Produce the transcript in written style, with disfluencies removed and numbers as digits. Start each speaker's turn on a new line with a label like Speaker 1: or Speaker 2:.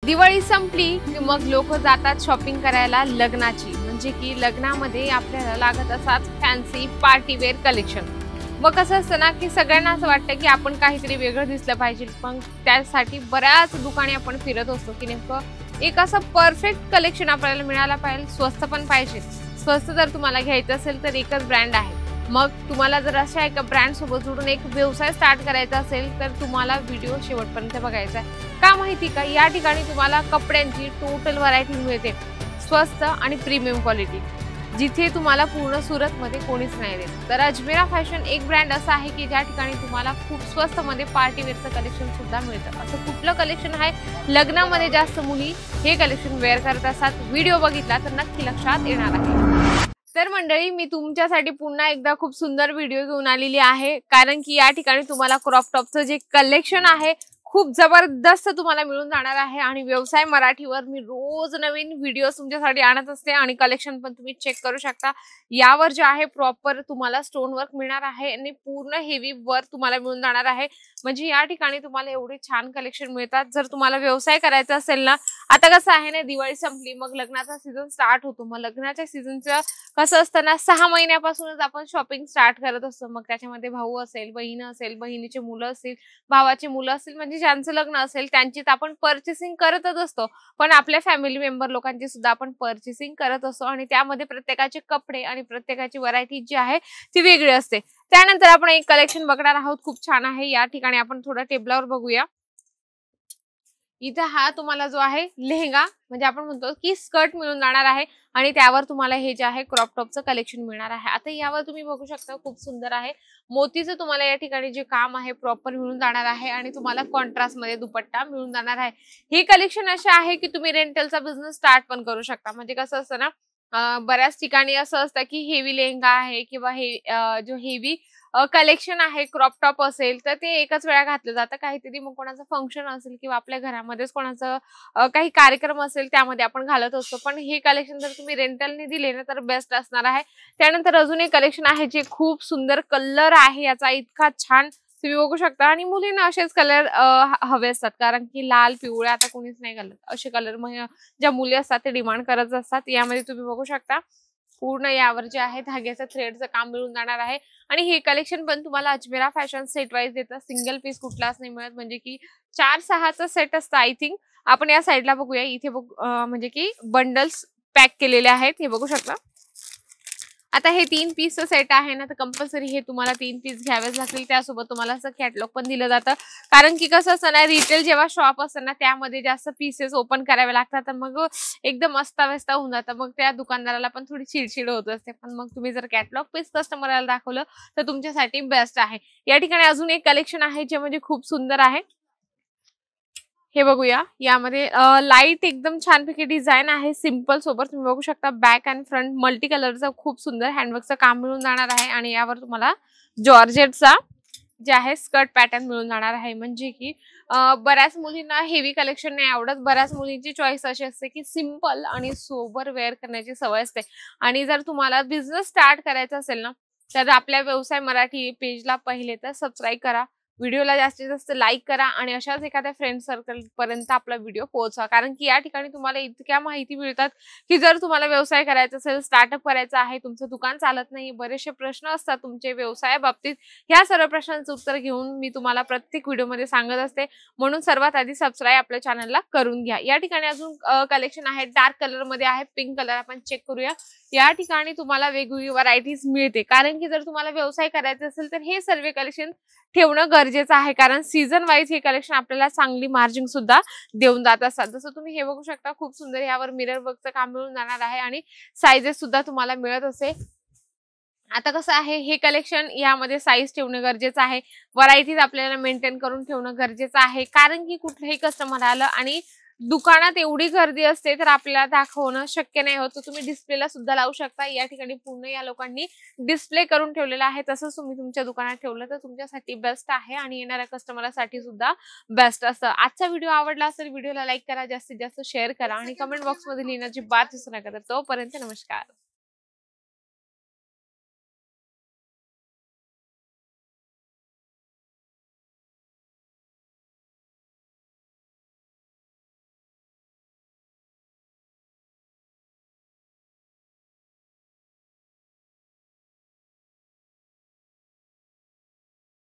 Speaker 1: दिवाळी संपली की मग लोक जातात शॉपिंग करायला लग्नाची, म्हणजे की लग्नामध्ये आपल्याला लागत असतात फॅन्सी पार्टी वेअर कलेक्शन। मग कसं असतं ना की सगळ्यांना असं वाटतं की आपण काहीतरी वेगळं दिसलं पाहिजे, पण त्यासाठी बऱ्याच दुकाने आपण फिरत असतो की नेमकं एक असं परफेक्ट कलेक्शन आपल्याला मिळायला पाहिजे, स्वस्त पण पाहिजे। स्वस्त जर तुम्हाला घ्यायचं असेल तर एकच ब्रँड आहे। मग तुम्हाला जर अशा एका ब्रँड सोबत जोडून एक व्यवसाय स्टार्ट करायचा असेल तर तुम्हाला व्हिडिओ शेवटपर्यंत बघायचा आहे। का माहिती का, या ठिकाणी तुम्हाला कपड्यांची टोटल व्हरायटी मिळते, स्वस्त आणि प्रीमियम क्वालिटी, जिथे तुम्हाला पूर्ण सुरत मध्ये कोणीच नाही देत। तर अजमेरा फॅशन एक ब्रँड असा आहे की ज्या ठिकाणी तुम्हाला खूप स्वस्त मध्ये पार्टी वेअरचं कलेक्शन सुद्धा मिळतं। असं कुठलं कलेक्शन आहे लग्नामध्ये जास्त मुली हे कलेक्शन वेअर करत असतात, व्हिडिओ बघितला तर नक्की लक्षात येणार आहे। तर मंडळी, मी तुमच्यासाठी पुन्हा एकदा खूप सुंदर व्हिडिओ घेऊन आलेली आहे, कारण की या ठिकाणी तुम्हाला क्रॉप टॉपचं जे कलेक्शन आहे खूप जबरदस्त तुम्हाला मिळून जाणार आहे। आणि व्यवसाय मराठीवर मी रोज नवीन व्हिडिओ तुमच्यासाठी आणत असते आणि कलेक्शन पण तुम्ही चेक करू शकता। यावर जे आहे प्रॉपर तुम्हाला स्टोन वर्क मिळणार आहे आणि पूर्ण हेवी वर्क तुम्हाला मिळून जाणार आहे। म्हणजे या ठिकाणी तुम्हाला एवढे छान कलेक्शन मिळतात। जर तुम्हाला व्यवसाय करायचा असेल ना, आता कसं आहे ना, दिवाळी संपली मग लग्नाचा सीझन स्टार्ट होतो। मग लग्नाच्या सीझनचं कसं असतं ना, 6 महिन्यापासूनच आपण शॉपिंग स्टार्ट करत असतो। मग त्याच्यामध्ये भाऊ असेल, बहीण असेल, बहिणीचे मुलं असतील, भावाची मुलं असतील, म्हणजे ज्यांचं लग्न असेल त्यांची आपण पर्चेसिंग करतच असतो। पण आपल्या फॅमिली मेंबर लोकांची सुद्धा आपण पर्चेसिंग करत असतो आणि त्यामध्ये प्रत्येकाचे कपडे आणि प्रत्येकाची व्हरायटी जी आहे ती वेगळी असते। त्यानंतर आपण एक कलेक्शन बघणार आहोत, खूप छान आहे। या ठिकाणी आपण थोडं टेबलावर बघूया। इथे हा तुम्हाला जो आहे लेहंगा, म्हणजे आपण म्हणतो की स्कर्ट मिळून जाणार आहे आणि त्यावर तुम्हाला हे जे आहे क्रॉप टॉपचं कलेक्शन मिळणार आहे। आता यावर तुम्ही बघू शकता खूप सुंदर आहे, मोतीचं तुम्हाला या ठिकाणी जे काम आहे प्रॉपर मिळून जाणार आहे आणि तुम्हाला कॉन्ट्रास्ट मध्ये दुपट्टा मिळून जाणार आहे। हे कलेक्शन असे आहे की तुम्ही रेंटलचा बिझनेस स्टार्ट पण करू शकता। म्हणजे कसं असतं ना, बऱ्याच ठिकाणी असं असतं की हेवी लेहंगा आहे किंवा हे जो हेवी कलेक्शन आहे क्रॉप टॉप असेल तर ते एकच वेळा घातलं जातं। काहीतरी मग कोणाचं फंक्शन असेल किंवा आपल्या घरामध्येच कोणाचं काही कार्यक्रम असेल त्यामध्ये आपण घालत असतो। पण हे कलेक्शन जर तुम्ही रेंटलने दिले ना तर बेस्ट असणार आहे। त्यानंतर अजून एक कलेक्शन आहे जे खूप सुंदर कलर आहे याचा, इतका छान तुम्ही बघू शकता। आणि मुलींना असेच कलर हवे असतात, कारण की लाल पिवळे आता कोणीच नाही घालत, असे कलर मग ज्या मुली असतात ते डिमांड करत असतात। यामध्ये तुम्ही बघू शकता पूर्ण यावर जे आहे धाग्याचं थ्रेडचं काम मिळून जाणार आहे। आणि हे कलेक्शन पण तुम्हाला अजमेरा फॅशन सेट वाईज देतं, सिंगल पीस कुठलाच नाही मिळत, म्हणजे की 4-6चा सेट असतं आय थिंक। आपण या साईडला बघूया, इथे म्हणजे की बंडल्स पॅक केलेले आहेत, हे बघू शकता। आता हे 3 पीसचं सेट आहे ना, तर कंपल्सरी हे तुम्हाला 3 पीस घ्यावेच लागतील। त्यासोबत तुम्हाला असं कॅटलॉग पण दिलं जातं, कारण की कसं असतं ना, रिटेल जेव्हा शॉप असतं ना त्यामध्ये जास्त पीसेस ओपन करावे लागतात, तर मग एकदम अस्ताव्यस्त होऊन जातं, मग त्या दुकानदाराला पण थोडी चिडचिड होत असते। पण मग तुम्ही जर कॅटलॉग पीस कस्टमरला दाखवलं तर तुमच्यासाठी बेस्ट आहे। या ठिकाणी अजून एक कलेक्शन आहे जे म्हणजे खूप सुंदर आहे, हे बघूया। यामध्ये लाईट एकदम छानपैकी डिझाईन आहे, सिंपल सोबत तुम्ही बघू शकता। बॅक अँड फ्रंट मल्टी कलरचं खूप सुंदर हँडवर्कचं काम मिळून जाणार आहे आणि यावर तुम्हाला जॉर्जेटचा जे आहे स्कर्ट पॅटर्न मिळून जाणार आहे। म्हणजे की बऱ्याच मुलींना हेवी कलेक्शन नाही आवडत, बऱ्याच मुलींची चॉईस अशी असते की सिंपल आणि सोबर वेअर करण्याची सवय असते। आणि जर तुम्हाला बिझनेस स्टार्ट करायचा असेल ना तर आपल्या व्यवसाय मराठी पेजला पहिले तर सबस्क्राईब करा, व्हिडिओला जास्तीत जास्त लाईक करा आणि अशाच एखाद्या फ्रेंड सर्कल पर्यंत आपला व्हिडिओ पोहोचवा, कारण की या ठिकाणी तुम्हाला इतक्या माहिती मिळतात की जर तुम्हाला व्यवसाय करायचा असेल, स्टार्टअप करायचा आहे, तुमचं दुकान चालत नाही, बरेचसे प्रश्न असतात तुमचे व्यवसायाबाबतीत, ह्या सर्व प्रश्नांचं उत्तर घेऊन मी तुम्हाला प्रत्येक व्हिडिओमध्ये सांगत असते। म्हणून सर्वात आधी सबस्क्राईब आपल्या चॅनलला करून घ्या। या ठिकाणी अजून कलेक्शन आहे, डार्क कलर मध्ये आहे, पिंक कलर आपण चेक करूया। या ठिकाणी तुम्हाला वेगवेगळी व्हरायटीज मिळते, कारण की जर तुम्हाला व्यवसाय करायचा असेल तर हे सर्व कलेक्शन ठेवणं गरजेचं आहे, कारण सीझन वाईज हे कलेक्शन आपल्याला चांगली मार्जिन सुद्धा देऊन जात असतात। जसं तुम्ही हे बघू शकता, खूप सुंदर यावर मिरर वर्कचं काम मिळून जाणार आहे आणि साइजेस सुद्धा तुम्हाला मिळत असे। आता कसं आहे, हे कलेक्शन यामध्ये साईज ठेवणं गरजेचं आहे, व्हरायटीज आपल्याला मेंटेन करून ठेवणं गरजेचं आहे, कारण की कुठलंही कस्टमर आलं आणि दुकानात एवढी गर्दी असते तर आपल्याला दाखवणं शक्य नाही होत। तुम्ही डिस्प्लेला सुद्धा लावू शकता। या ठिकाणी पूर्ण या लोकांनी डिस्प्ले करून ठेवलेला आहे, तसंच तुम्ही तुमच्या दुकानात ठेवलं तर तुमच्यासाठी बेस्ट आहे आणि येणाऱ्या कस्टमरसाठी सुद्धा बेस्ट असतं। आजचा व्हिडिओ आवडला असेल, व्हिडिओला लाईक करा, जास्तीत जास्त शेअर करा आणि कमेंट बॉक्समध्ये लिहिण्याची बात विसरू नका। तोपर्यंत नमस्कार।